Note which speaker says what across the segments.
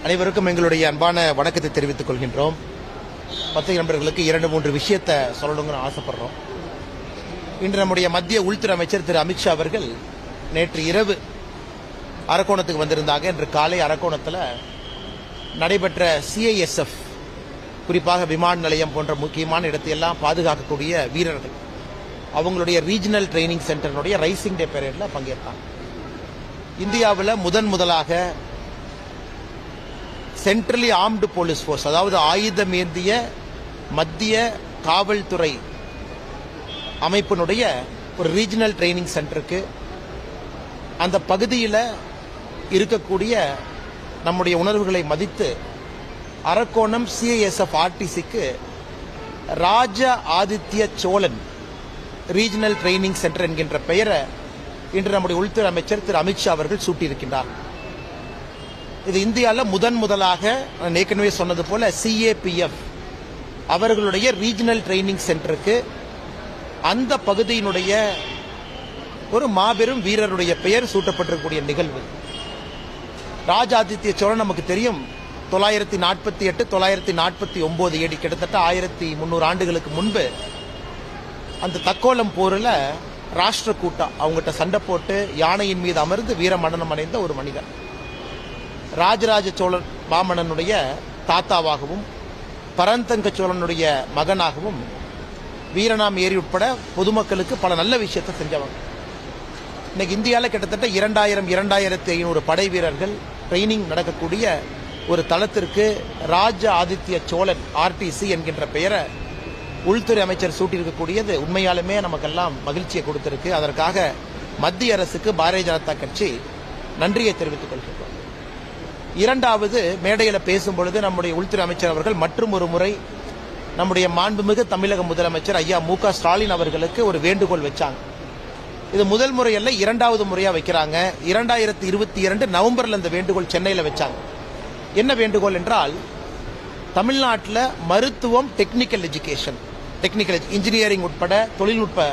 Speaker 1: அனைவருக்கும் எங்களுடைய அன்பான வணக்கத்தை தெரிவித்துக் கொள்கின்றோம். பத்திரிகை நண்பர்களுக்கு 2-3 விஷயத்தை சொல்லணும்னு ஆசைப்படுறோம். இன்று நம்முடைய மத்திய உள்துறை அமைச்சர் திரு அமித்ஷா அவர்கள் நேற்று இரவு அரக்கோணத்துக்கு வந்திருந்தாங்க. இன்று காலை அரக்கோணத்தில் நடைபெற்ற CISF, குறிப்பாக விமான நிலையம் போன்ற முக்கியமான இடத்தையெல்லாம் பாதுகாக்கக்கூடிய வீரர்கள் அவங்களுடைய ரீஜனல் ட்ரைனிங் சென்டருடைய ரைசிங் டே பரேடில் பங்கேற்றாங்க. இந்தியாவில் முதலாக சென்ட்ரலி ஆர்ம்டு போலீஸ் ஃபோர்ஸ், அதாவது ஆயுதம் ஏந்திய மத்திய காவல்துறை அமைப்பினுடைய ஒரு ரீஜனல் ட்ரைனிங் சென்டருக்கு அந்த பகுதியில் இருக்கக்கூடிய நம்முடைய உணர்வுகளை மதித்து அரக்கோணம் CISF RTCக்கு ராஜ Aditya Cholan regional training centre என்கின்ற பெயரை இன்று நம்முடைய உள்துறை அமைச்சர் திரு அமித்ஷா அவர்கள் சூட்டியிருக்கின்றார். இது இந்தியாவில் முதலாக நான் ஏற்கனவே சொன்னது போல CAPF அவர்களுடைய ரீஜனல் ட்ரைனிங் சென்டருக்கு அந்த பகுதியினுடைய ஒரு மாபெரும் வீரருடைய பெயர் சூட்டப்பட்டிருக்கக்கூடிய நிகழ்வு. ராஜாதித்ய சோழன் நமக்கு தெரியும், 948 949 AD, கிட்டத்தட்ட 1300 ஆண்டுகளுக்கு முன்பு அந்த தக்கோலம் போரில் ராஷ்டிரகூட்டா அவங்ககிட்ட சண்டை போட்டு யானையின் மீது அமர்ந்து வீர மரணம் அடைந்த ஒரு மனிதர். ராஜராஜ சோழன் மாமன்னனுடைய தாத்தாவாகவும் பரந்தங்க சோழனுடைய மகனாகவும் வீரனாம் ஏரி உட்பட பொதுமக்களுக்கு பல நல்ல விஷயத்தை செஞ்சவங்க. இன்னைக்கு இந்தியாவில் கிட்டத்தட்ட 2000-2500 படை வீரர்கள் ட்ரைனிங் நடக்கக்கூடிய ஒரு தளத்திற்கு ராஜ ஆதித்ய சோழன் RTC என்கின்ற பெயரை உள்துறை அமைச்சர் சூட்டியிருக்கக்கூடியது உண்மையாலுமே நமக்கெல்லாம் மகிழ்ச்சியை கொடுத்திருக்கு. அதற்காக மத்திய அரசுக்கு பாரதிய ஜனதா கட்சி நன்றியை தெரிவித்துக் கொள்கிறோம். இரண்டாவது, மேடையில் பேசும்பொழுது நம்முடைய உள்துறை அமைச்சர் அவர்கள் மற்றும் ஒரு முறை நம்முடைய மாண்புமிகு தமிழக முதலமைச்சர் ஐயா MK ஸ்டாலின் அவர்களுக்கு ஒரு வேண்டுகோள் வச்சாங்க. இது முதல் முறையல்ல, 2வது முறையா வைக்கிறாங்க. 2022 நவம்பர்ல இந்த வேண்டுகோள் சென்னையில் வச்சாங்க. என்ன வேண்டுகோள் என்றால், தமிழ்நாட்டில் மருத்துவம், டெக்னிக்கல் எஜுகேஷன், இன்ஜினியரிங் உட்பட தொழில்நுட்ப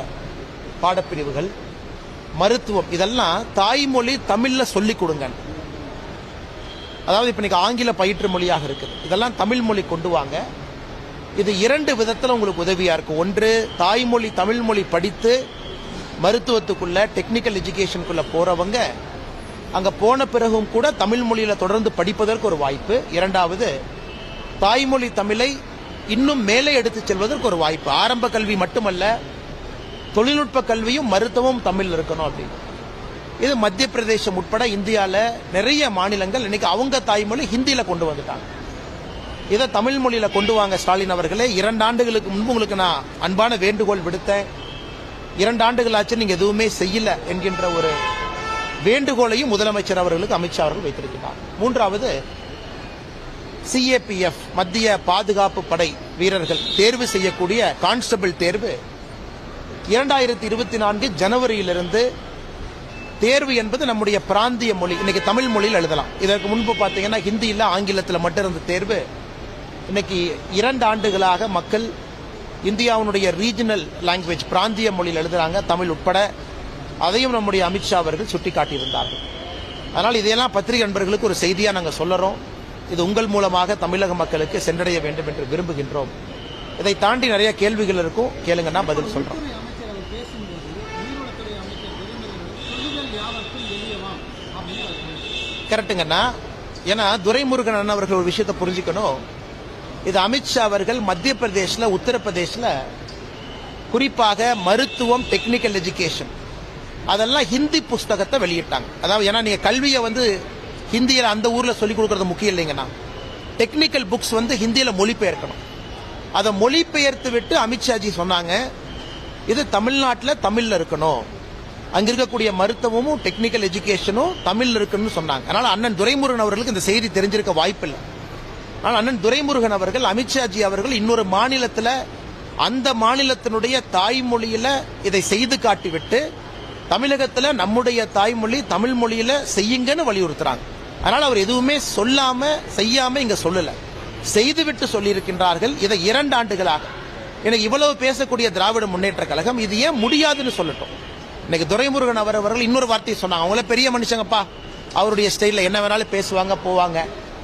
Speaker 1: பாடப்பிரிவுகள், மருத்துவம், இதெல்லாம் தாய்மொழி தமிழ்ல சொல்லிக் கொடுங்க. அதாவது இப்ப இன்னைக்கு ஆங்கில பயிற்று மொழியாக இருக்குது, இதெல்லாம் தமிழ் மொழி கொண்டு வாங்க. இது 2 விதத்தில் உங்களுக்கு உதவியா இருக்கும். ஒன்று, தாய்மொழி தமிழ் மொழி படித்து மருத்துவத்துக்குள்ள டெக்னிக்கல் எஜுகேஷனுக்குள்ள போறவங்க அங்க போன பிறகும் கூட தமிழ் மொழியில தொடர்ந்து படிப்பதற்கு ஒரு வாய்ப்பு. இரண்டாவது, தாய்மொழி தமிழை இன்னும் மேலே எடுத்துச் செல்வதற்கு ஒரு வாய்ப்பு. ஆரம்ப கல்வி மட்டுமல்ல, தொழில்நுட்ப கல்வியும் மருத்துவம் தமிழ் இருக்கணும் அப்படின்னு. இது மத்திய பிரதேசம் உட்பட இந்தியாவில் நிறைய மாநிலங்கள் இன்னைக்கு அவங்க தாய்மொழி ஹிந்தியில கொண்டு வந்துட்டாங்க. இதை தமிழ் மொழியில கொண்டு வாங்க ஸ்டாலின் அவர்களே. 2 ஆண்டுகளுக்கு முன்பு உங்களுக்கு நான் அன்பான வேண்டுகோள் விடுத்தேன். 2 ஆண்டுகள் ஆச்சு, நீங்க எதுவுமே செய்யல என்கின்ற ஒரு வேண்டுகோளையும் முதலமைச்சர் அவர்களுக்கு அமித்ஷா அவர்கள் வைத்திருக்கிறார். மூன்றாவது, CAPF மத்திய பாதுகாப்பு படை வீரர்கள் தேர்வு செய்யக்கூடிய கான்ஸ்டபிள் தேர்வு 2024 ஜனவரியிலிருந்து தேர்வு என்பது நம்முடைய பிராந்திய மொழி, இன்னைக்கு தமிழ் மொழியில் எழுதலாம். இதற்கு முன்பு பார்த்தீங்கன்னா ஹிந்தியில் ஆங்கிலத்தில் மட்டும் இருந்த தேர்வு இன்னைக்கு 2 ஆண்டுகளாக மக்கள் இந்தியாவுடைய ரீஜனல் லாங்குவேஜ் பிராந்திய மொழியில் எழுதுறாங்க, தமிழ் உட்பட. அதையும் நம்முடைய அமித்ஷா அவர்கள் சுட்டிக்காட்டியிருந்தார்கள். அதனால் இதையெல்லாம் பத்திரிகை நண்பர்களுக்கு ஒரு செய்தியாக நாங்கள் சொல்லுறோம். இது உங்கள் மூலமாக தமிழக மக்களுக்கு சென்றடைய வேண்டும் என்று விரும்புகின்றோம். இதை தாண்டி நிறைய கேள்விகள் இருக்கும், கேளுங்கன்னா பதில் சொல்றோம். கரெக்டுங்கண்ணா. ஏன்னா துரைமுருகன் அண்ணன் அவர்கள் ஒரு விஷயத்தை புரிஞ்சுக்கணும். இது அமித்ஷா அவர்கள் மத்திய பிரதேசில், உத்தரப்பிரதேசில் குறிப்பாக மருத்துவம், டெக்னிக்கல் எஜுகேஷன் அதெல்லாம் ஹிந்தி புஸ்தகத்தை வெளியிட்டாங்க. அதாவது ஏன்னா நீங்க கல்வியை ஹிந்தியில் அந்த ஊர்ல சொல்லிக் கொடுக்கறது முக்கியம் இல்லைங்கண்ணா. டெக்னிக்கல் புக்ஸ் ஹிந்தியில மொழிபெயர்க்கணும். அதை மொழிபெயர்த்து விட்டு அமித்ஷாஜி சொன்னாங்க, இது தமிழ்நாட்டில் தமிழ்ல இருக்கணும், அங்க இருக்கக்கூடிய மருத்துவமும் டெக்னிக்கல் எஜுகேஷனும் தமிழ்ல இருக்குன்னு சொன்னாங்க. அதனால அண்ணன் துரைமுருகன் அவர்களுக்கு இந்த செய்தி தெரிஞ்சிருக்க வாய்ப்பில்லை. ஆனால் அண்ணன் துரைமுருகன் அவர்கள், அமித்ஷாஜி அவர்கள் இன்னொரு மாநிலத்தில் அந்த மாநிலத்தினுடைய தாய்மொழியில இதை செய்து காட்டிவிட்டு தமிழகத்தில் நம்முடைய தாய்மொழி தமிழ் மொழியில செய்யுங்கன்னு வலியுறுத்துறாங்க. அதனால அவர் எதுவுமே சொல்லாம செய்யாம இங்க சொல்லல, செய்துவிட்டு சொல்லியிருக்கின்றார்கள். இதை 2 ஆண்டுகளாக எனக்கு இவ்வளவு பேசக்கூடிய திராவிட முன்னேற்ற கழகம் இது ஏன் முடியாதுன்னு சொல்லட்டும். இன்னைக்கு துரைமுருகன் அவர்கள் இன்னொரு வார்த்தையை சொன்னாங்க. அவங்கள பெரிய மனுஷங்கப்பா, அவருடைய ஸ்டைல என்ன வேணாலும் பேசுவாங்க போவாங்க.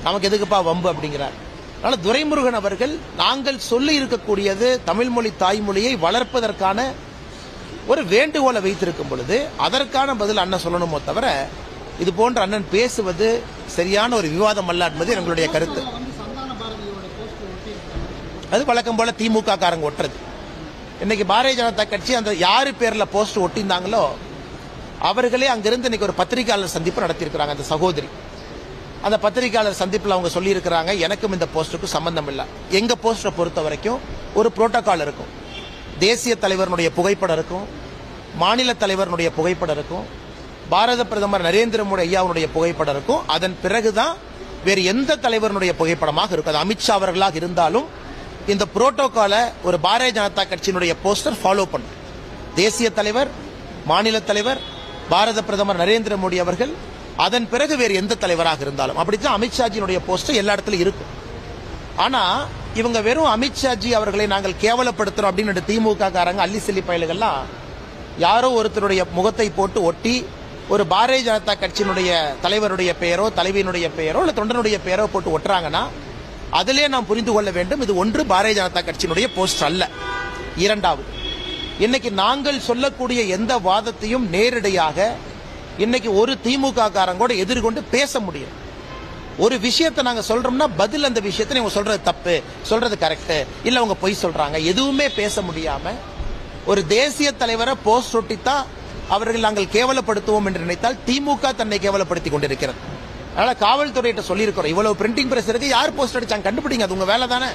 Speaker 1: நமக்கு எதுக்குப்பா வம்பு அப்படிங்கிறார். அதனால துரைமுருகன் அவர்கள் நாங்கள் சொல்லி இருக்கக்கூடியது தமிழ் மொழி தாய்மொழியை வளர்ப்பதற்கான ஒரு வேண்டுகோளை வைத்திருக்கும் பொழுது அதற்கான பதில் அண்ணன் சொல்லணுமோ தவிர இது போன்ற அண்ணன் பேசுவது சரியான ஒரு விவாதம் அல்ல என்பது எங்களுடைய கருத்து. அது வழக்கம் போல திமுக காரங்க ஒட்டுறது. இன்னைக்கு பாரதிய ஜனதா கட்சி அந்த யாரு பேர்ல போஸ்ட் ஒட்டியிருந்தாங்களோ அவர்களே அங்கிருந்து இன்னைக்கு ஒரு பத்திரிகையாளர் சந்திப்பு நடத்தியிருக்கிறாங்க. அந்த சகோதரி அந்த பத்திரிகையாளர் சந்திப்பில் அவங்க சொல்லி இருக்கிறாங்க, எனக்கும் இந்த போஸ்டுக்கும் சம்பந்தம் இல்லை. எங்க போஸ்டரை பொறுத்த வரைக்கும் ஒரு புரோட்டோகால் இருக்கும். தேசிய தலைவருடைய புகைப்படம் இருக்கும், மாநில தலைவருடைய புகைப்படம் இருக்கும், பாரத பிரதமர் நரேந்திர மோடி ஐயாவுடைய புகைப்படம் இருக்கும். அதன் பிறகுதான் வேறு எந்த தலைவருடைய புகைப்படமாக இருக்கும். அது அமித்ஷா அவர்களாக இருந்தாலும் இந்த புரோட்டோகாலை ஒரு பாரதிய ஜனதா கட்சியினுடைய போஸ்டர் ஃபாலோ பண்ணும். தேசிய தலைவர், மாநில தலைவர், பாரத பிரதமர் நரேந்திர மோடி அவர்கள், அதன் பிறகு வேறு எந்த தலைவராக இருந்தாலும் அப்படித்தான் அமித்ஷாஜியினுடைய போஸ்டர் எல்லா இடத்துலையும் இருக்கும். ஆனா இவங்க வெறும் அமித்ஷாஜி அவர்களை நாங்கள் கேவலப்படுத்துறோம் அப்படின்னு திமுக காரங்க அள்ளி சில்லி பயல்கள்லாம் யாரோ ஒருத்தருடைய முகத்தை போட்டு ஒட்டி ஒரு பாரதிய ஜனதா கட்சியினுடைய தலைவருடைய பெயரோ தலைவியினுடைய பெயரோ இல்ல தொண்டனுடைய பெயரோ போட்டு ஒட்டுறாங்கன்னா அதிலே நாம் புரிந்து கொள்ள வேண்டும், இது ஒன்று பாரதிய ஜனதா கட்சியினுடைய போஸ்டர் அல்ல. இரண்டாவது, இன்னைக்கு நாங்கள் சொல்லக்கூடிய எந்த வாதத்தையும் நேரடியாக இன்னைக்கு ஒரு திமுக காரங்கூட எதிர்கொண்டு பேச முடியும். ஒரு விஷயத்தை நாங்க சொல்றோம்னா பதில் அந்த விஷயத்தை நீங்க சொல்றது தப்பு, சொல்றது கரெக்ட், இல்ல அவங்க பொய் சொல்றாங்க, எதுவுமே பேச முடியாம ஒரு தேசிய தலைவரை போஸ்ட் ஒட்டித்தான் அவர்கள் நாங்கள் கேவலப்படுத்துவோம் என்று நினைத்தால் திமுக தன்னை கேவலப்படுத்தி கொண்டிருக்கிறது. அதனால காவல்துறையிட்ட சொல்லியிருக்கிறோம், இவ்வளவு பிரிண்டிங் பிரஸ் இருக்கு, யார் போஸ்ட் அடிச்சாங்க கண்டுபிடிங்க, அது உங்க வேலை தானே.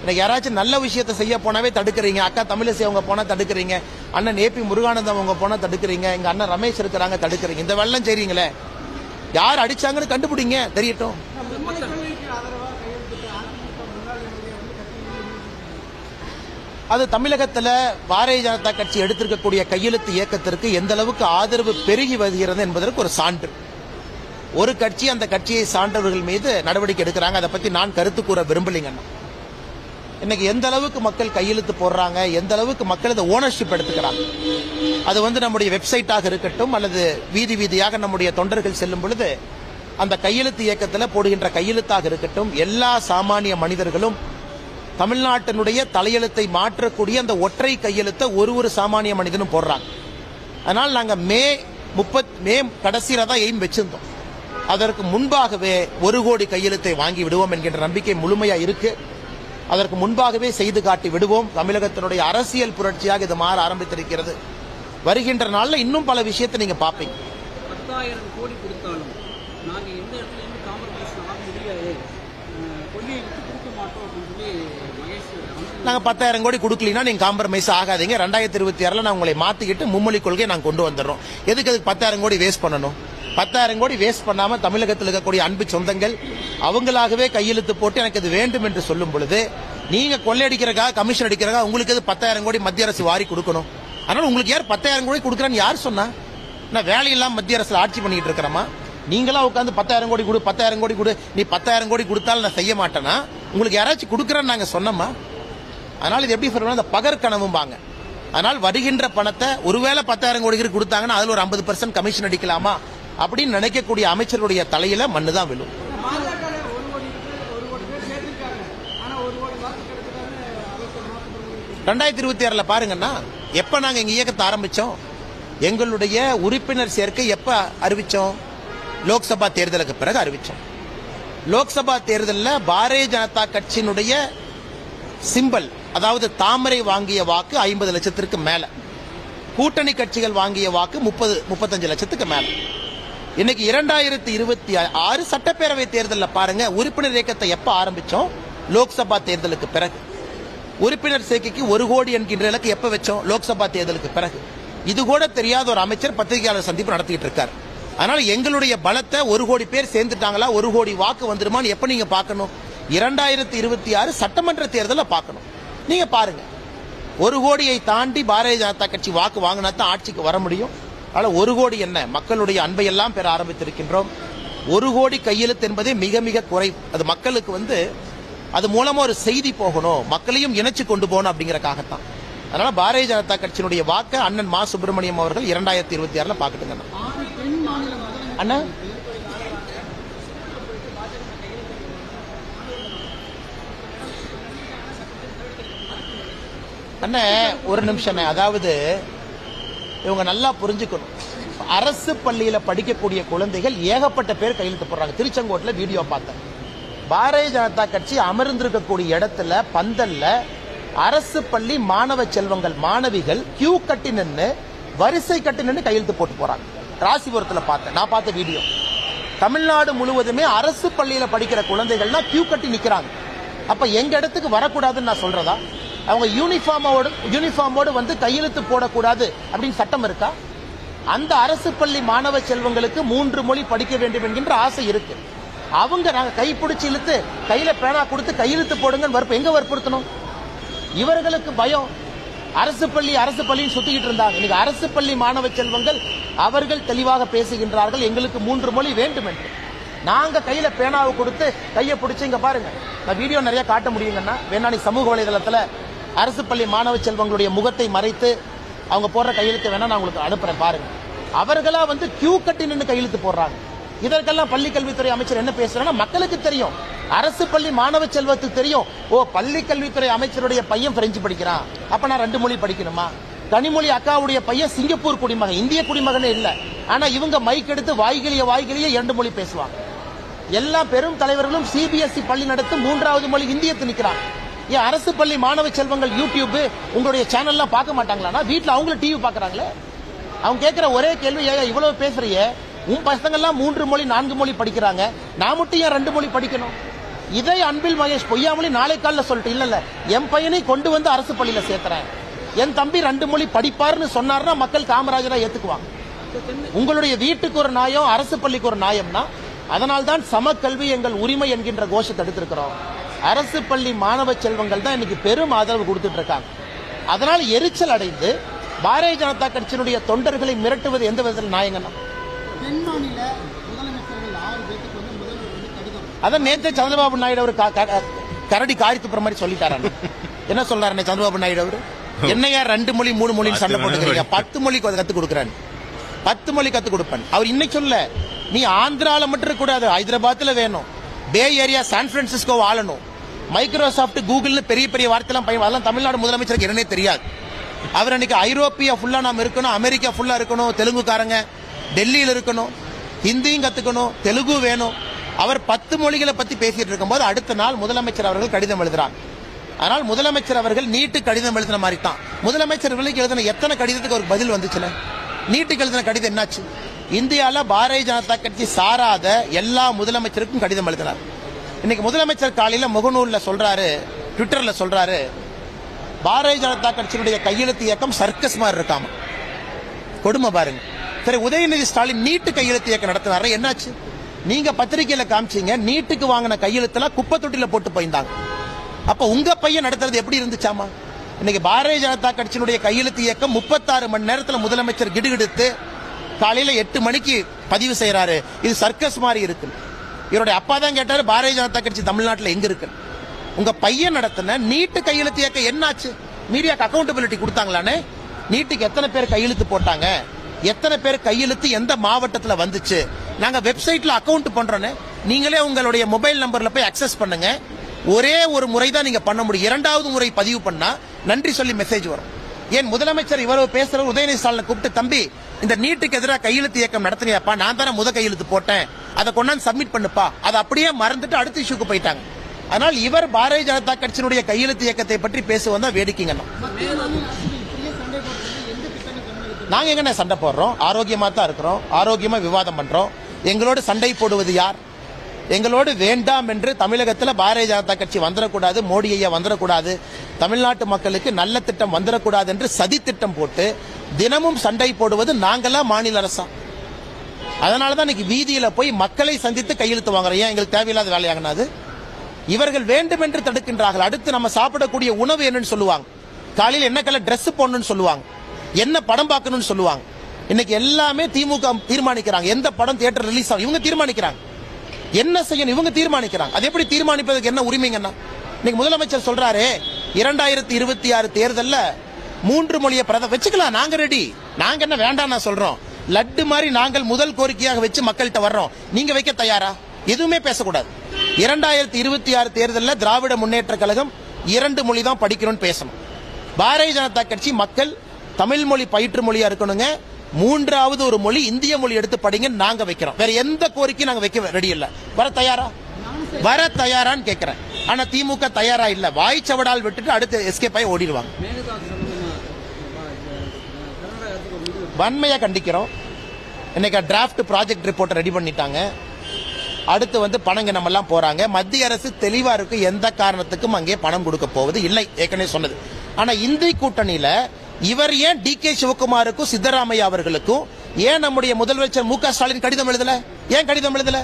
Speaker 1: இன்னைக்கு யாராச்சும் நல்ல விஷயத்தை செய்ய போனாவே தடுக்கிறீங்க. அக்கா தமிழிசை அவங்க போனா தடுக்கிறீங்க, அண்ணன் ஏபி முருகானந்தம் அவங்க போனா தடுக்கிறீங்க, எங்க அண்ணன் ரமேஷ் இருக்கிறாங்க தடுக்கிறீங்க. இந்த வெள்ளம் செய்றீங்களே, யார் அடிச்சாங்கன்னு கண்டுபிடிங்க, தெரியட்டும். அது தமிழகத்தில் பாரதிய ஜனதா கட்சி எடுத்திருக்கக்கூடிய கையெழுத்து இயக்கத்திற்கு எந்த அளவுக்கு ஆதரவு பெருகி வருகிறது என்பதற்கு ஒரு சான்று. ஒரு கட்சி அந்த கட்சியை சார்ந்தவர்கள் மீது நடவடிக்கை எடுக்கிறாங்க, அதை பத்தி நான் கருத்து கூற விரும்பலைங்க. இன்னைக்கு எந்த அளவுக்கு மக்கள் கையெழுத்து போடுறாங்க, எந்த அளவுக்கு மக்கள் இதை ஓனர்ஷிப் எடுத்துக்கிறாங்க, அது நம்முடைய வெப்சைட்டாக இருக்கட்டும் அல்லது வீதி வீதியாக நம்முடைய தொண்டர்கள் செல்லும் பொழுது அந்த கையெழுத்து இயக்கத்தில் போடுகின்ற கையெழுத்தாக இருக்கட்டும், எல்லா சாமானிய மனிதர்களும் தமிழ்நாட்டினுடைய தலையெழுத்தை மாற்றக்கூடிய அந்த ஒற்றை கையெழுத்தை ஒரு சாமானிய மனிதனும் போடுறாங்க. அதனால் நாங்கள் மே கடைசியில தான் எய்ம் வச்சிருந்தோம். அதற்கு முன்பாகவே 1 கோடி கையெழுத்தை வாங்கி விடுவோம் என்கின்ற நம்பிக்கை முழுமையா இருக்கு. அதற்கு முன்பாகவே செய்து காட்டி விடுவோம். தமிழகத்தினுடைய அரசியல் புரட்சியாக இது மாற ஆரம்பித்திருக்கிறது. வருகின்ற நாளில் இன்னும் பல விஷயத்தை நீங்க பாப்பீங்க.
Speaker 2: 10,000 கோடி கொடுத்தாலும் நாங்க எந்த இடத்துல இருந்து காம்ப்ரமைஸ் ஆக முடியாது, கொள்கையை விட்டு கொடுக்க மாட்டோம் அப்படின்னு சொல்லி மகேஷ்.
Speaker 1: நாங்க 10,000 கோடி கொடுக்கலனா நீங்க காம்ப்ரமைஸ் ஆகாதீங்க, 2026 நான் உங்களை மாத்திக்கிட்டு மும்மொழி கொள்கையை நாங்க கொண்டு வந்துடுறோம். எதுக்கு 10,000 கோடி வேஸ்ட் பண்ணணும்? 10,000 கோடி வேஸ்ட் பண்ணாம தமிழகத்தில் இருக்கக்கூடிய அன்பு சொந்தங்கள் அவங்களாகவே கையெழுத்து போட்டு எனக்கு இது வேண்டும் என்று சொல்லும் பொழுது நீங்க கொள்ளையடிக்கிறக்காக கமிஷன் அடிக்கிறக்காக உங்களுக்கு 10,000 கோடி மத்திய அரசு வாரி கொடுக்கணும். அதனால உங்களுக்கு யார் 10,000 கோடி கொடுக்குறான்னு யார் சொன்னா? நான் வேலையெல்லாம் மத்திய அரசுல ஆட்சி பண்ணிட்டு இருக்கிறமா? நீங்களா உட்காந்து 10,000 கோடி கொடு 10,000 கோடி கொடு, நீ 10,000 கோடி கொடுத்தாலும் நான் செய்ய மாட்டேன்னா உங்களுக்கு யாராச்சும் கொடுக்குறேன்னு நாங்க சொன்னோமா? அதனால இது எப்படி சொல்றோம், அந்த பகற்கனவும்பாங்க. அதனால் வருகின்ற பணத்தை ஒருவேளை 10,000 கோடி கொடுத்தாங்கன்னா அதுல ஒரு 50% கமிஷன் அடிக்கலாமா அப்படின்னு நினைக்கக்கூடிய அமைச்சருடைய தலையில மண்ணு தான் விழும். 2026 பாருங்கன்னா எப்ப நாங்க எங்க இயக்கத்தை ஆரம்பிச்சோம், எங்களுடைய உறுப்பினர் சேர்க்கை எப்ப அறிவிச்சோம்? லோக்சபா தேர்தலுக்கு பிறகு அறிவிச்சோம். லோக்சபா தேர்தலில் பாரதிய ஜனதா கட்சியினுடைய சிம்பல், அதாவது தாமரை வாங்கிய வாக்கு 50 லட்சத்திற்கு மேல, கூட்டணி கட்சிகள் வாங்கிய வாக்கு 30-35 லட்சத்துக்கு மேல. இன்னைக்கு 2026 சட்டப்பேரவை தேர்தலில் பாருங்க, உறுப்பினர் இயக்கத்தை எப்ப ஆரம்பிச்சோம்? லோக்சபா தேர்தலுக்கு பிறகு. உறுப்பினர் சேர்க்கைக்கு 1 கோடி என்கின்ற இலக்கு எப்ப வச்சோம்? லோக்சபா தேர்தலுக்கு பிறகு. இது கூட தெரியாத ஒரு அமைச்சர் பத்திரிகையாளர் சந்திப்பு நடத்திட்டு இருக்காரு. அதனால எங்களுடைய பலத்தை 1 கோடி பேர் சேர்ந்துட்டாங்களா, 1 கோடி வாக்கு வந்துருமான்னு எப்ப நீங்க பார்க்கணும்? 2026 சட்டமன்ற தேர்தலில் பார்க்கணும். நீங்க பாருங்க, 1 கோடியை தாண்டி பாரதிய ஜனதா கட்சி வாக்கு வாங்கினா தான் ஆட்சிக்கு வர முடியும். அதனால 1 கோடி என்ன, மக்களுடைய அன்பை எல்லாம் பெற ஆரம்பித்திருக்கின்றோம். 1 கோடி கையெழுத்து என்பதே மிக மிக குறைவு. அது மக்களுக்கு அது மூலமா ஒரு செய்தி போகணும், மக்களையும் இணைச்சு கொண்டு போகணும் அப்படிங்கறக்காகத்தான். அதனால பாரதிய ஜனதா கட்சியினுடைய வாக்கு அண்ணன் மா சுப்பிரமணியம் அவர்கள் 2026 பாக்கட்டுங்க. அண்ணா அண்ணே ஒரு நிமிஷம், அதாவது இவங்க நல்லா புரிஞ்சுக்கணும். அரசு பள்ளியில படிக்கக்கூடிய குழந்தைகள் ஏகப்பட்ட பேர் கையெழுத்து போடுறாங்க. திருச்செங்கோட்டுல வீடியோ பார்த்தேன். பாரதிய ஜனதா கட்சி அமர்ந்திருக்கக்கூடிய இடத்துல பந்தல்ல அரசு பள்ளி மாணவ செல்வங்கள் மாணவிகள் கியூ கட்டி நின்று வரிசை கட்டி நின்று கையெழுத்து போட்டு போறாங்க. ராசிபுரத்தில் பார்த்தேன், நான் பார்த்த வீடியோ. தமிழ்நாடு முழுவதுமே அரசு பள்ளியில படிக்கிற குழந்தைகள்னா கியூ கட்டி நிக்கிறாங்க. அப்ப எங்க இடத்துக்கு வரக்கூடாதுன்னு நான் சொல்றதா? அவங்க யூனிஃபார்மோடு வந்து கையெழுத்து போடக்கூடாது அப்படின்னு சட்டம் இருக்கா? அந்த அரசு பள்ளி மாணவ செல்வங்களுக்கு 3 மொழி படிக்க வேண்டும் என்கின்ற ஆசை இருக்கு. அவங்க நாங்க கைப்பிடிச்சு இழுத்து கையில பேனா கொடுத்து கையெழுத்து போடுங்க எங்க வற்புறுத்தணும்? இவர்களுக்கு பயம். அரசு பள்ளின்னு சுத்திக்கிட்டு இருந்தாங்க. இன்னைக்கு அரசு பள்ளி மாணவ செல்வங்கள் அவர்கள் தெளிவாக பேசுகின்றார்கள், எங்களுக்கு 3 மொழி வேண்டும் என்று. நாங்க கையில பேனாவை கொடுத்து கையை பிடிச்சு இங்க பாருங்க, நான் வீடியோ நிறைய காட்ட முடியுங்கன்னா வேணா நீ சமூக வலைதளத்துல அரசு பள்ளி மாணவ செல்வங்களுடைய முகத்தை மறைத்து அவங்க போடுற கையெழுத்து வேணா நான் உங்களுக்கு அனுப்புறேன் பாருங்க. அவர்களா வந்து கியூ கட்டி நின்று கையெழுத்து போடுறாங்க. இதற்கெல்லாம் பள்ளி கல்வித்துறை அமைச்சர் என்ன பேசுறாங்கன்னா மக்களுக்கு தெரியும், அரசு பள்ளி மாணவ செல்வத்துக்கு தெரியும். ஓ, பள்ளி கல்வித்துறை அமைச்சருடைய பையன் பிரெஞ்சு படிக்கிறான், அப்ப நான் 2 மொழி படிக்கணுமா? கனிமொழி அக்காவுடைய பையன் சிங்கப்பூர் குடிமகன், இந்திய குடிமகனே இல்ல, ஆனா இவங்க மைக் எடுத்து வாய்கிலிய 2 மொழி பேசுவாங்க. எல்லா பெரும் தலைவர்களும் சிபிஎஸ்இ பள்ளி நடத்தும் 3வது மொழி இந்திய திணிக்கிறாங்க. ஏன் அரசு பள்ளி மாணவ செல்வங்கள் யூடியூப் உங்களுடைய சேனல்லாம் பார்க்க மாட்டாங்களா? வீட்டுல அவங்களும் டிவி பாக்குறாங்களே. அவங்க கேட்கிற ஒரே கேள்வி, இவ்வளவு பேசுறியே, உன் பசங்க எல்லாம் 3 மொழி 4 மொழி படிக்கிறாங்க, நான் மட்டும் ஏன் 2 மொழி படிக்கணும்? இதை அன்பில் மகேஷ் பொய்யாமொழி நாளை காலில் சொல்லிட்டு இல்ல என் பையனை கொண்டு வந்து அரசு பள்ளியில சேர்த்துறேன், என் தம்பி 2 மொழி படிப்பாருன்னு சொன்னார்னா மக்கள் காமராஜரா ஏத்துக்குவாங்க. உங்களுடைய வீட்டுக்கு ஒரு நியாயம், அரசு பள்ளிக்கு ஒரு நியாயம்னா அதனால்தான் சமக்கல்வி எங்கள் உரிமை என்கின்ற கோஷத்தை எடுத்திருக்கிறோம். அரசு பள்ளி மாணவ செல்வங்கள் தான் இன்னைக்கு பெரும் ஆதரவு கொடுத்துட்டு இருக்காங்க. அதனால் எரிச்சல் அடைந்து பாரதிய ஜனதா கட்சியினுடைய தொண்டர்களை மிரட்டுவது எந்த விதத்தில் நியாயங்கன்னா? அதான் நேற்று சந்திரபாபு நாயுடு அவர் கரடி காரித்துப்புற மாதிரி சொல்லிட்டாரு. என்ன சொல்றாரு சந்திரபாபு நாயுடு அவர்? என்னையா 2 மொழி 3 மொழின்னு சண்டை போட்டுக்கிறீங்க, 10 மொழி கத்து கொடுக்குறாரு, 10 மொழி கத்து கொடுப்பேன். அவர் இன்னைக்கு சொல்ல, நீ ஆந்திரால மட்டும் கூடாது, ஹைதராபாத்ல வேணும், பே ஏரியா சான் பிரான்சிஸ்கோ ஆளணும், மைக்ரோசாப்ட் கூகுள்னு பெரிய பெரிய வார்த்தைலாம் அதெல்லாம் தமிழ்நாடு முதலமைச்சருக்கு என்னன்னே தெரியாது. அவர் அன்னைக்கு ஐரோப்பியா ஃபுல்லா நாம இருக்கணும், அமெரிக்கா ஃபுல்லா இருக்கணும், தெலுங்குக்காரங்க டெல்லியில் இருக்கணும், ஹிந்தியும் கத்துக்கணும், தெலுங்கு வேணும். அவர் 10 மொழிகளை பத்தி பேசிட்டு இருக்கும்போது அடுத்த நாள் முதலமைச்சர் அவர்கள் கடிதம் எழுதுறாங்க. ஆனால் முதலமைச்சர் அவர்கள் நீட்டு கடிதம் எழுதின மாதிரி தான். முதலமைச்சர் எழுதின எத்தனை கடிதத்துக்கு ஒரு பதில் வந்துச்சுல? நீட்டுக்கு எழுதின கடிதம் என்னாச்சு? இந்தியாவில் பாரதிய ஜனதா கட்சி சாராத எல்லா முதலமைச்சருக்கும் கடிதம் எழுதினார். இன்னைக்கு முதலமைச்சர் காலையில முகநூல்ல சொல்றாரு, ட்விட்டர்ல சொல்றாரு, பாரதிய ஜனதா கட்சியினுடைய கையெழுத்து இயக்கம் சர்க்கஸ் மாதிரி இருக்காம. கொடுமை பாருங்க. சரி, உதயநிதி ஸ்டாலின் நீட்டு கையெழுத்து இயக்கம் நடத்தினாரு, என்னாச்சு? நீங்க பத்திரிகையில காமிச்சீங்க, நீட்டுக்கு வாங்கின கையெழுத்தெல்லாம் குப்பை தொட்டில போட்டு போயிருந்தாங்க. அப்ப உங்க பையன் நடத்துறது எப்படி இருந்துச்சாமா? இன்னைக்கு பாரதிய ஜனதா கட்சியினுடைய கையெழுத்து இயக்கம் 36 மணி நேரத்தில் முதலமைச்சர் கிடுகிடுத்து காலையில 8 மணிக்கு பதிவு செய்யறாரு. இது சர்க்கஸ் மாதிரி இருக்கு. இவருடைய அப்பா தான் கேட்டாரு, பாரதிய ஜனதா கட்சி தமிழ்நாட்டில் எங்க இருக்கு? உங்க பையன் நடத்தின நீட்டு கையெழுத்து இயக்கம் என்னாச்சு? மீடியாக்கு அக்கௌண்டபிலிட்டி கொடுத்தாங்களானே? நீட்டுக்கு எத்தனை பேர் கையெழுத்து போட்டாங்க, எத்தனை பேர் கையெழுத்து எந்த மாவட்டத்தில் வந்துச்சு? நாங்க வெப்சைட்ல அக்கௌண்ட் பண்றோன்னு நீங்களே உங்களுடைய மொபைல் நம்பர்ல போய் அக்சஸ் பண்ணுங்க. ஒரே ஒரு முறை தான் நீங்க பண்ண முடியும். 2வது முறை பதிவு பண்ணா நன்றி சொல்லி மெசேஜ் வரும். ஏன் முதலமைச்சர் இவ்வளவு பேசுற உதயநிதி ஸ்டாலினை கூப்பிட்டு, தம்பி இந்த நீட்டுக்கு எதிராக கையெழுத்து இயக்கம் நடத்தினியாப்பா, நான் தானே கையெழுத்து போட்டேன், அதை கொண்டாந்து சப்மிட் பண்ணுப்பா, அதை அப்படியே மறந்துட்டு அடுத்த இஷ்யூக்கு போயிட்டாங்க. அதனால் இவர் பாரதிய ஜனதா கட்சியினுடைய கையெழுத்து இயக்கத்தை பற்றி பேசுவதா வேடிக்கைங்க. நாங்க எங்க சண்டை போடுறோம்? ஆரோக்கியமா தான் இருக்கிறோம், ஆரோக்கியமா விவாதம் பண்றோம். எங்களோடு சண்டை போடுவது யார்? எங்களோடு வேண்டாம் என்று தமிழகத்தில் பாரதிய ஜனதா கட்சி வந்துடக்கூடாது, மோடி ஐயா வந்துடக்கூடாது, தமிழ்நாட்டு மக்களுக்கு நல்ல திட்டம் வந்துடக்கூடாது என்று சதி திட்டம் போட்டு தினமும் சண்டை போடுவது நாங்களா மாநில அரசா? அதனாலதான் இன்னைக்கு வீதியில போய் மக்களை சந்தித்து கையெழுத்து வாங்குறோம். ஏன் எங்களுக்கு தேவையில்லாத வேலையாகனாது? இவர்கள் வேண்டும் என்று தடுக்கின்றார்கள். அடுத்து நம்ம சாப்பிடக்கூடிய உணவு என்னன்னு சொல்லுவாங்க, காலையில் என்ன கலர் டிரெஸ் போடணும்னு சொல்லுவாங்க, என்ன படம் பார்க்கணும்னு சொல்லுவாங்க. இன்னைக்கு எல்லாமே திமுக தீர்மானிக்கிறாங்க. எந்த படம் தியேட்டர் ரிலீஸ் ஆகும் இவங்க தீர்மானிக்கிறாங்க, என்ன செய்யணும் இவங்க தீர்மானிக்கிறாங்க. அது எப்படி தீர்மானிப்பதற்கு என்ன உரிமைங்கன்னா? இன்னைக்கு முதலமைச்சர் சொல்றாரு 2026 தேர்தல்ல 3 மொழியை வச்சுக்கலாம், நாங்க ரெடி, நாங்க என்ன வேண்டாம் நான் சொல்றோம். லட்டு மாதிரி நாங்கள் முதல் கோரிக்கையாக வச்சு மக்கள்கிட்ட வர்றோம், நீங்க வைக்க தயாரா? எதுவுமே பேசக்கூடாது. 2026 தேர்தலில் திராவிட முன்னேற்ற கழகம் 2 மொழி தான் படிக்கணும்னு பேசணும். பாரதிய ஜனதா கட்சி மக்கள் தமிழ் மொழி பயிற்று மொழியா இருக்கணுங்க, மூன்றாவது ஒரு மொழி இந்திய மொழி எடுத்து படிங்க நாங்க வைக்கிறோம். வேற எந்த கோரிக்கையும் நாங்க வைக்க ரெடி இல்ல. வர தயாரான்னு கேட்கிறேன். ஆனா திமுக தயாரா இல்ல. வாய்ச்சவடால் விட்டுட்டு அடுத்து எஸ்கேப் ஆகி ஓடிடுவாங்க. வன்மையா கண்டிக்கிறோம். இன்னைக்கு டிராஃப்ட் ப்ராஜெக்ட் ரிப்போர்ட் ரெடி பண்ணிட்டாங்க. அடுத்து வந்து பணங்க நம்ம எல்லாம் போறாங்க. மத்திய அரசு தெளிவா இருக்கு, எந்த காரணத்துக்கும் அங்கே பணம் கொடுக்க போவது இல்லை, ஏற்கனவே சொன்னது. ஆனா இந்திய கூட்டணியில இவர் ஏன் டி.கே. சிவகுமாருக்கும் சித்தராமையா அவர்களுக்கும் ஏன் நம்முடைய முதலமைச்சர் மு.க. ஸ்டாலின் கடிதம் எழுதல? ஏன் கடிதம் எழுதல?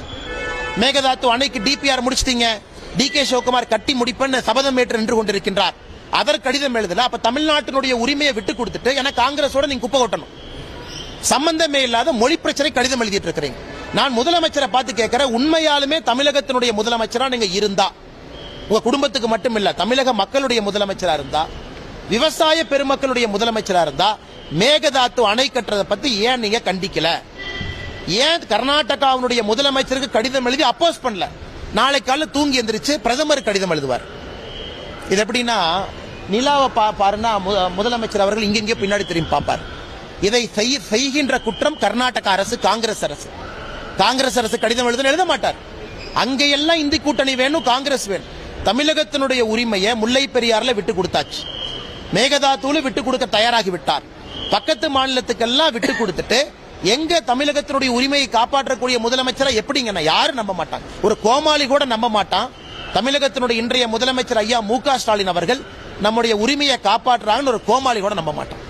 Speaker 1: மேகதாத்து அணைக்கு டிபிஆர் முடிச்சிட்டீங்க, டி.கே. சிவகுமார் கட்டி முடிப்பேன்னு சபதம் ஏற்று நின்று கொண்டிருக்கின்றார், அதற்கு கடிதம் எழுதல. அப்ப தமிழ்நாட்டினுடைய உரிமையை விட்டு கொடுத்துட்டு ஏன்னா காங்கிரஸோட நீங்க குப்பை கொட்டணும், சம்பந்தமே இல்லாத மொழி பிரச்சனை கடிதம் எழுதிட்டு இருக்கிறீங்க. நான் முதலமைச்சரை பார்த்து கேட்கிறேன், உண்மையாலுமே தமிழகத்தினுடைய முதலமைச்சரா நீங்க இருந்தா, உங்க குடும்பத்துக்கு மட்டும் இல்ல தமிழக மக்களுடைய முதலமைச்சரா இருந்தா, விவசாய பெருமக்களுடைய முதலமைச்சரா இருந்தா, மேகதாத்து அணை கட்டுறதை பத்தி ஏன் நீங்க கண்டிக்கல? ஏன் கர்நாடகாவுடைய முதலமைச்சருக்கு கடிதம் எழுதி அப்போஸ் பண்ணல? நாளை காலையில் தூங்கி எந்திரிச்சு பிரதமர் கடிதம் எழுதுவார். இது எப்படின்னா, நிலாவை பாருன்னா முதலமைச்சர் அவர்கள் இங்கே பின்னாடி திரும்பி பார்ப்பார். இதை செய்கின்ற குற்றம் கர்நாடக அரசு, காங்கிரஸ் அரசு. காங்கிரஸ் அரசு கடிதம் எழுத மாட்டார். அங்கெல்லாம் இந்தி கூட்டணி வேணும், காங்கிரஸ் வேணும். தமிழகத்தினுடைய உரிமையை முல்லை பெரியாறுல விட்டு கொடுத்தாச்சு, மேகதாத்தூல விட்டு கொடுக்க தயாராகி விட்டார். பக்கத்து மாநிலத்துக்கெல்லாம் விட்டு கொடுத்துட்டு எங்க தமிழகத்தினுடைய உரிமையை காப்பாற்றக்கூடிய முதலமைச்சரை எப்படிங்க யாரும் நம்ப மாட்டாங்க. ஒரு கோமாளி கூட நம்ப மாட்டான். தமிழகத்தினுடைய இன்றைய முதலமைச்சர் ஐயா மு.க. ஸ்டாலின் அவர்கள் நம்முடைய உரிமையை காப்பாற்றுறாங்கன்னு ஒரு கோமாளி கூட நம்ப மாட்டான்.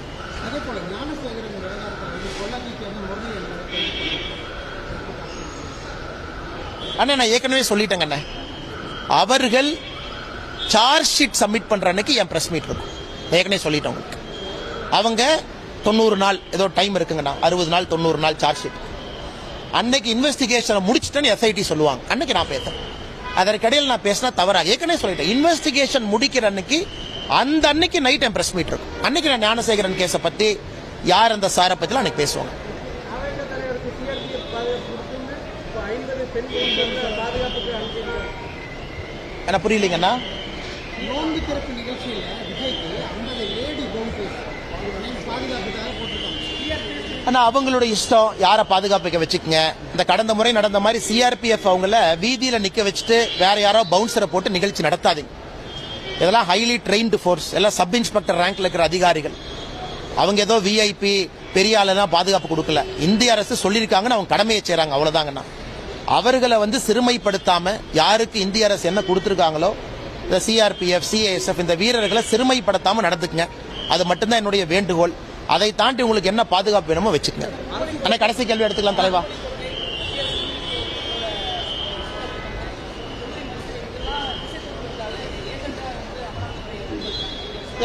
Speaker 1: அண்ணா நான் ஏற்கனவே சொல்லிட்டேங்க, அவர்கள் சார்ஜ் ஷீட் சப்மிட் பண்ற அன்னைக்கு என் பிரஸ் மீட் இருக்கும். ஏற்கனவே சொல்லிட்டேன். அவங்க 90 நாள் ஏதோ டைம் இருக்குங்கண்ணா, 60 நாள் 90 நாள் சார்ஜ் ஷீட். அன்னைக்கு இன்வெஸ்டிகேஷனை முடிச்சுட்டேன்னு எஸ்ஐடி சொல்லுவாங்க. அன்னைக்கு நான் பேசுறேன். அதற்கிடையில் நான் பேசினா தவறாக, ஏற்கனவே சொல்லிட்டேன். இன்வெஸ்டிகேஷன் முடிக்கிற அன்னைக்கு, அந்த அன்னைக்கு நைட் என் பிரஸ் மீட் இருக்கும். அன்னைக்கு நான் ஞானசேகரன் கேஸை பத்தி, யார் அந்த சாரை பத்தி அன்னைக்கு பேசுவாங்க. என்ன புரியலீங்கண்ணா? அவங்களுடைய இஷ்டம், யாரை பாதுகாப்புக்கு வச்சுக்கங்க. இந்த கடந்த முறை நடந்த மாதிரி சிஆர்பிஎஃப் அவங்கள வீதியில நிக்க வச்சுட்டு வேற யாரோ பவுன்சரை போட்டு நிகழ்ச்சி நடத்தாதீங்க. இதெல்லாம் ஹைலி ட்ரெயின்டு ஃபோர்ஸ், எல்லாம் சப் இன்ஸ்பெக்டர் ரேங்க்ல இருக்கிற அதிகாரிகள். அவங்க ஏதோ விஐபி பெரிய ஆளுனா பாதுகாப்பு கொடுக்கல. இந்திய அரசு சொல்லியிருக்காங்கன்னு அவங்க கடமையை செய்றாங்க, அவ்வளவுதாங்கண்ணா. அவர்களை வந்து சிறுமைப்படுத்தாம, யாருக்கு இந்திய அரசு என்ன கொடுத்திருக்காங்களோ இந்த சிஆர்பிஎஃப் சிஐஎஸ்எஃப் இந்த வீரர்களை சிறுமைப்படுத்தாம நடந்துக்குங்க. அது மட்டும்தான் என்னுடைய வேண்டுகோள். அதை தாண்டி உங்களுக்கு என்ன பாதுகாப்பு வேணுமோ வச்சுக்கங்க. ஆனா கடைசி கேள்வி எடுத்துக்கலாம் தலைவா.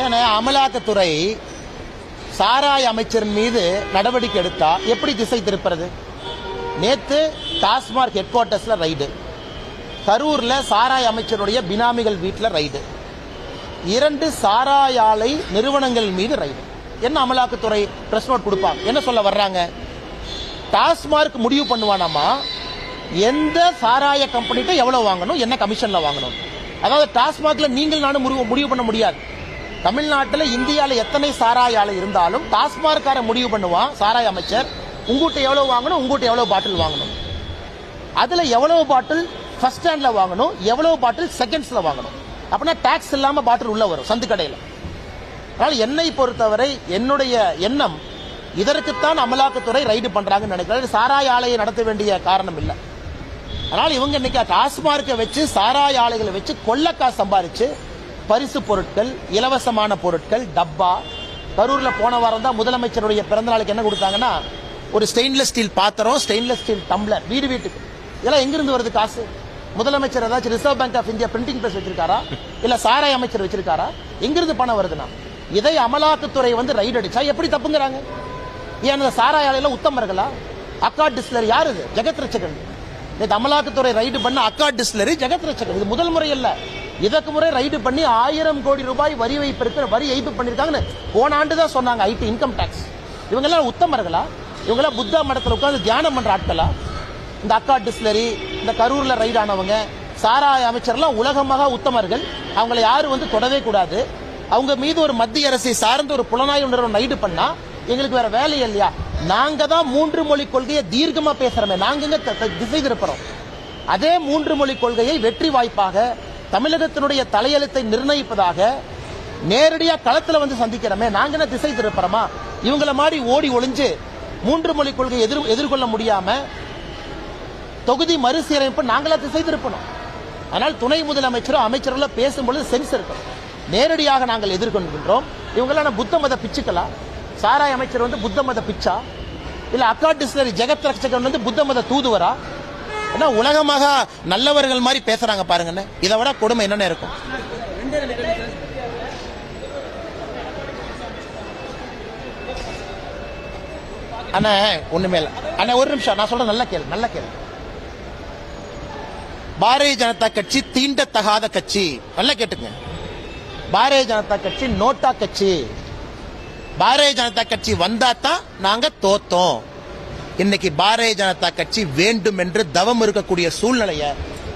Speaker 1: ஏன்னா அமலாக்கத்துறை சாராய அமைச்சர் மீது நடவடிக்கை எடுத்தா எப்படி திசை திருப்புறது? நேத்து டாஸ்மாக் ஹெட் குவார்டர்ஸ்ல ரைடு, கரூர்ல சாராய அமைச்சருடைய பினாமிகள் வீட்டில் ரைடு, 2 சாராய ஆலை நிறுவனங்கள் மீது ரைடு. என்ன அமலாக்கத்துறை பிரஸ் நோட் கொடுப்பாங்க, என்ன சொல்ல வர்றாங்க? டாஸ்மாக் முடிவு பண்ணுவானாமா எந்த சாராய கம்பெனிட்ட எவ்வளவு வாங்கணும், என்ன கமிஷன்ல வாங்கணும். அதாவது டாஸ்மாக்ல நீங்கள் நானும் முடிவு பண்ண முடியாது. தமிழ்நாட்டில் இந்தியாவில் எத்தனை சாராய ஆலை இருந்தாலும் டாஸ்மாக்கார முடிவு பண்ணுவான். சாராய அமைச்சர் உங்ககிட்ட எவ்வளவு வாங்கணும், உங்ககிட்ட எவ்வளவு பாட்டில் வாங்கணும், அதுல எவ்வளவு பாட்டில் ஃபர்ஸ்ட் ஹேண்ட்ல வாங்கணும், எவ்வளவு பாட்டில் செகண்ட்ஸ்ல வாங்கணும். அப்படின்னா டாக்ஸ் இல்லாம பாட்டில் உள்ள வரும் சந்து கடையில். அதனால என்னை பொறுத்தவரை என்னுடைய எண்ணம், இதற்குத்தான் அமலாக்கத்துறை ரைடு பண்றாங்கன்னு நினைக்கிறேன். சாராய ஆலையை நடத்த வேண்டிய காரணம் இல்லை. அதனால இவங்க இன்னைக்கு டாஸ்மார்க்கை வச்சு, சாராய ஆலைகளை வச்சு கொள்ளக்காசு சம்பாரிச்சு பரிசு பொருட்கள், இலவசமான பொருட்கள், டப்பா. கரூர்ல போன வாரம் தான் முதலமைச்சருடைய பிறந்த நாளுக்கு என்ன கொடுத்தாங்கன்னா, ஒரு ஸ்டெயின்லெஸ் ஸ்டீல் பாத்திரம், ஸ்டெயின்லெஸ் ஸ்டீல் டம்ளர், வீட்டுக்கு. இதெல்லாம் எங்கிருந்து வருது காசு? முதலமைச்சர் ஏதாச்சும் Reserve Bank of India printing press வச்சிருக்காரா, இல்ல சாராய அமைச்சர் வச்சிருக்காரா? எங்கிருந்து பணம் வருதுன்னா, இதை அமலாக்கத்துறை வந்து ரைடு அடிச்சா எப்படி தப்புங்கிறாங்க? ஏன் சாராய ஆலையில உத்தமர்களா? அக்காட் டிஸ்டிலரி யாரு? இது ஜெகத் ரட்சகன். நேற்று அமலாக்கத்துறை ரைடு பண்ண அக்காட் டிஸ்டிலரி ஜெகத் ரட்சகன். இது முதல் முறை இல்ல, இதற்கு முறை ரைடு பண்ணி 1000 கோடி ரூபாய் வரி ஏய்ப்பு பண்ணிருக்காங்கன்னு போன ஆண்டு தான் சொன்னாங்க. IT income tax. இவங்க எல்லாம் உத்தமர்களா? இவங்க எல்லாம் புத்தா மடத்தில் உட்கார்ந்து தியானம் பண்ற ஆட்களா? இந்த அக்காட் டிஸ்டிலரி, இந்த கரூர்ல ரைடு ஆனவங்க, சாராய அமைச்சர்லாம் உலகமாக உத்தமர்கள். அவங்களை யாரும் வந்து தொடவே கூடாது. அவங்க மீது ஒரு மத்திய அரசை சார்ந்த ஒரு புலனாய்வு நிறுவனம் ரைடு பண்ணா எங்களுக்கு வேற வேலை இல்லையா? நாங்க தான் 3 மொழி கொள்கையை தீர்க்கமா பேசுறோமே, நாங்க திசை திருப்புறோம். அதே 3 மொழி கொள்கையை வெற்றி வாய்ப்பாக தமிழகத்தினுடைய தலையெழுத்தை நிர்ணயிப்பதாக நேரடியா களத்துல வந்து சந்திக்கிறோமே, நாங்க என்ன திசை திருப்புறோமா? இவங்கள மாதிரி ஓடி ஒளிஞ்சு 3 மொழி கொள்கையை எதிர்கொள்ள முடியாம தொகுதி மறுசீரமைப்பு நாங்களா திசை திருப்பணும். ஆனால் துணை முதலமைச்சரும் அமைச்சர்களும் பேசும்பொழுது சென்ஸ் இருக்கும். நேரடியாக நாங்கள் எதிர்கொள்கின்றோம். இவங்களாம் புத்த மத பிச்சுக்களா? சாராய் அமைச்சர் வந்து புத்த மத பிச்சா? இல்ல அக்கா டிஸ்லரி ஜெகத் ரட்சகன் வந்து புத்த மத தூதுவரா? ஏன்னா உலகமாக நல்லவர்கள் மாதிரி பேசுறாங்க பாருங்கன்னு. இதை விட கொடுமை என்னென்ன இருக்கும்? அண்ணா ஒண்ணுமே இல்லை அண்ணா, ஒரு நிமிஷம் நான் சொல்றேன், நல்ல கேள்வி, நல்ல கேள்வி. பாரதிய ஜனதா கட்சி தீண்டத்தகாத கட்சி. நல்லா கேட்டுங்க. பாரதிய ஜனதா கட்சி நோட்டா கட்சி. பாரதிய ஜனதா கட்சி வந்தாதான் நாங்க தோத்தோம். இன்னைக்கு பாரதிய ஜனதா கட்சி வேண்டும் என்று தவம் இருக்கக்கூடிய சூழ்நிலையை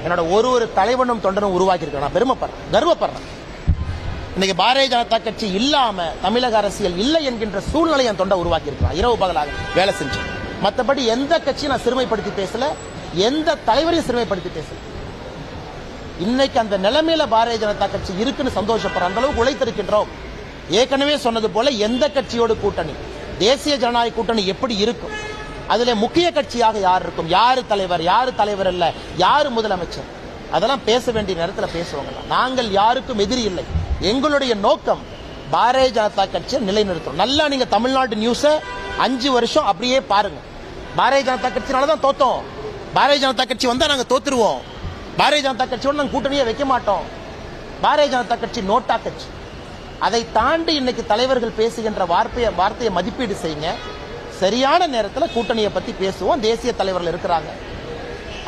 Speaker 1: என்னோட ஒரு தலைவனும் தொண்டனும் உருவாக்கி இருக்க நான் பெருமைப்படுறேன், கர்வப்படுறேன். இன்னைக்கு பாரதிய ஜனதா கட்சி இல்லாம தமிழக அரசியல் இல்லை என்கின்ற சூழ்நிலை என் தொண்டை உருவாக்கி இருக்கிறான். இரவு பகலாக வேலை செஞ்சு. மற்றபடி எந்த கட்சியும் நான் சிறுமைப்படுத்தி பேசல, எந்த தலைவரையும் சிறுமைப்படுத்தி பேசல. இன்னைக்கு அந்த நிலைமையில பாரதிய ஜனதா கட்சி இருக்குன்னு சந்தோஷப்படுற அந்த அளவுக்கு உழைத்திருக்கின்றோம். ஏற்கனவே சொன்னது போல எந்த கட்சியோடு கூட்டணி, தேசிய ஜனநாயக கூட்டணி எப்படி இருக்கும், அதுல முக்கிய கட்சியாக யார் இருக்கும், யாரு தலைவர் இல்ல, யாரு முதலமைச்சர், அதெல்லாம் பேச வேண்டிய நேரத்தில் பேசுவாங்க. நாங்கள் யாருக்கும் எதிரி இல்லை. எங்களுடைய நோக்கம் பாரதிய ஜனதா கட்சியை நிலைநிறுத்தும். நல்லா நீங்க தமிழ்நாடு நியூஸ 5 வருஷம் அப்படியே பாருங்க. பாரதிய ஜனதா கட்சினாலதான் தோத்தோம். பாரதிய ஜனதா கட்சி வந்தா நாங்க தோத்துருவோம். பாரதிய ஜனதா கட்சியோட நாங்க கூட்டணியை வைக்க மாட்டோம். பாரதிய ஜனதா கட்சி நோட்டா கட்சி. அதை தாண்டி இன்னைக்கு தலைவர்கள் பேசுகின்ற வார்த்தையை மதிப்பீடு செய்யுங்க. சரியான நேரத்தில் கூட்டணியை பத்தி பேசுவோம். தேசிய தலைவர்கள் இருக்கிறாங்க,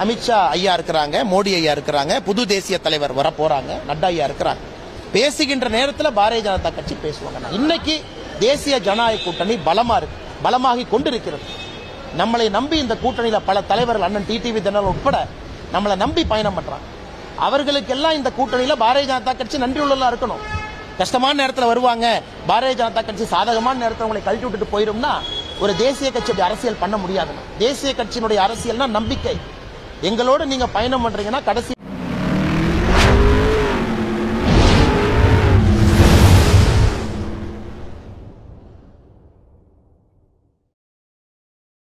Speaker 1: அமித்ஷா ஐயா இருக்கிறாங்க, மோடி ஐயா இருக்கிறாங்க, புது தேசிய தலைவர் வர போறாங்க, நட்டா ஐயா இருக்கிறாங்க. பேசுகின்ற நேரத்தில் பாரதிய ஜனதா கட்சி பேசுவாங்க. இன்னைக்கு தேசிய ஜனநாயக கூட்டணி பலமா இருக்கு, பலமாகி கொண்டிருக்கிறது. நம்மளை நம்பி இந்த கூட்டணியில பல தலைவர்கள், அண்ணன் டிடிவி தினகரன் உட்பட நம்மளை நம்பி பயணம் பண்றாங்க. அவர்களுக்கெல்லாம் இந்த கூட்டணியில பாரதிய ஜனதா கட்சி நன்றி உள்ளதா இருக்கணும். கஷ்டமான நேரத்தில் வருவாங்க, பாரதிய ஜனதா கட்சி சாதகமான நேரத்தில் உங்களை கழட்டி விட்டுட்டு போயிரும்னா ஒரு தேசிய கட்சியுடைய அரசியல் பண்ண முடியாது. தேசிய கட்சியினுடைய அரசியல்னா நம்பிக்கை. எங்களோடு நீங்க பயணம் பண்றீங்கன்னா கடைசி